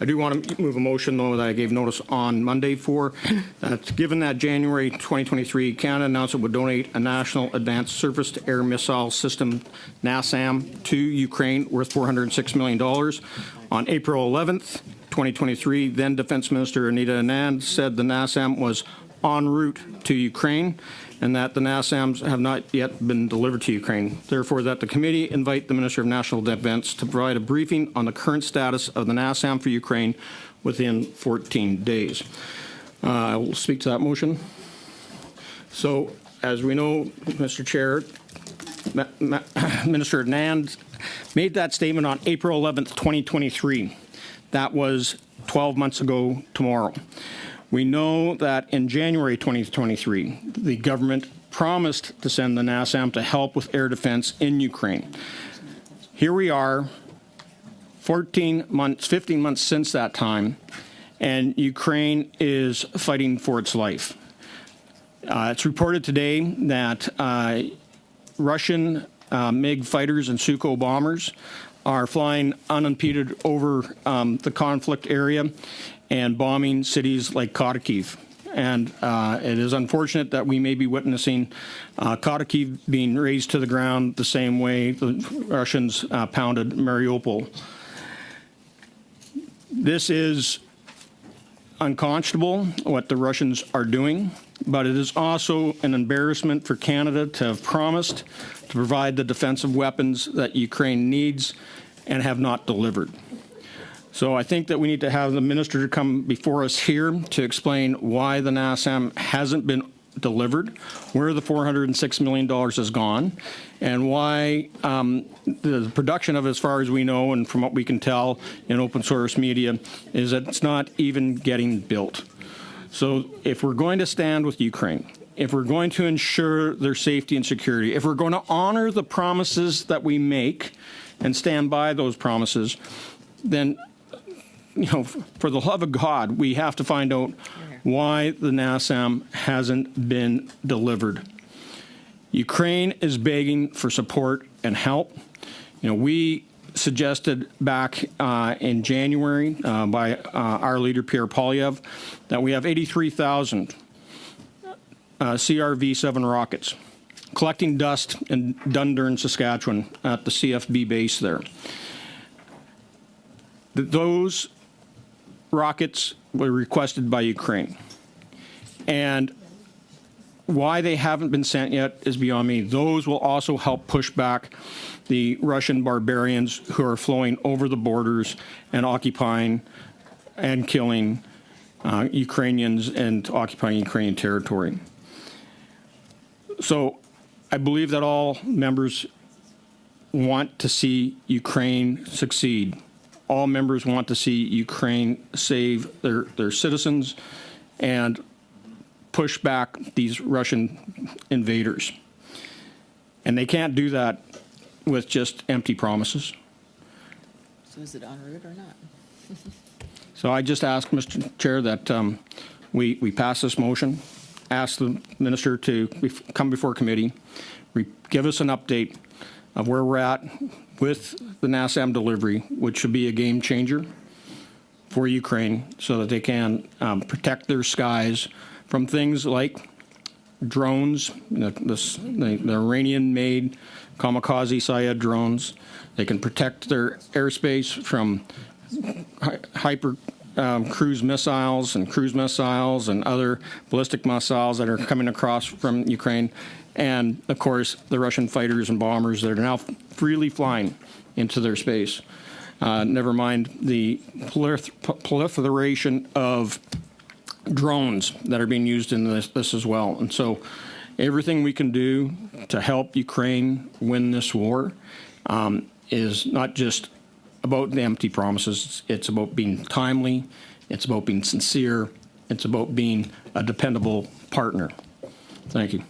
I do want to move a motion, though, that I gave notice on Monday for. That given that January 2023, Canada announced it would donate a National Advanced Surface-to-Air Missile System, NASAM, to Ukraine worth $406 million. On April 11th, 2023, then Defense Minister Anita Anand said the NASAM was en route to Ukraine and that the NASAMs have not yet been delivered to Ukraine. Therefore, that the committee invite the Minister of National Defense to provide a briefing on the current status of the NASAM for Ukraine within 14 days. I will speak to that motion. So, as we know, Mr. Chair, Minister Anand made that statement on April 11th, 2023. That was 12 months ago tomorrow. We know that in January 2023, the government promised to send the NASAM to help with air defense in Ukraine. Here we are, 15 months since that time, and Ukraine is fighting for its life. It's reported today that Russian MiG fighters and Sukhoi bombers are flying unimpeded over the conflict area and bombing cities like Kharkiv. And it is unfortunate that we may be witnessing Kharkiv being razed to the ground the same way the Russians pounded Mariupol. This is unconscionable, what the Russians are doing, but it is also an embarrassment for Canada to have promised to provide the defensive weapons that Ukraine needs and have not delivered. So I think that we need to have the minister come before us here to explain why the NASAM hasn't been delivered, where the $406 million has gone, and why the production of it, as far as we know and from what we can tell in open source media, is that it's not even getting built. So if we're going to stand with Ukraine, if we're going to ensure their safety and security, if we're going to honor the promises that we make and stand by those promises, then, you know, for the love of God, we have to find out why the NASAM hasn't been delivered. Ukraine is begging for support and help. You know, we suggested back in January by our leader, Pierre Poilievre, that we have 83,000 CRV-7 rockets collecting dust in Dundurn, Saskatchewan at the CFB base there. Those rockets were requested by Ukraine. And why they haven't been sent yet is beyond me. Those will also help push back the Russian barbarians who are flowing over the borders and occupying and killing Ukrainians and occupying Ukrainian territory. So I believe that all members want to see Ukraine succeed. All members want to see Ukraine save their citizens and push back these Russian invaders. And they can't do that with just empty promises. So is it en route or not? So I just ask, Mr. Chair, that we pass this motion, ask the minister to come before committee, give us an update of where we're at with the NASAM delivery, which should be a game changer for Ukraine so that they can protect their skies from things like drones, the Iranian-made kamikaze Syed drones. They can protect their airspace from hyper cruise missiles and other ballistic missiles that are coming across from Ukraine. And, of course, the Russian fighters and bombers that are now freely flying into their space. Never mind the proliferation of drones that are being used in this as well. And so everything we can do to help Ukraine win this war is not just about the empty promises. It's about being timely. It's about being sincere. It's about being a dependable partner. Thank you.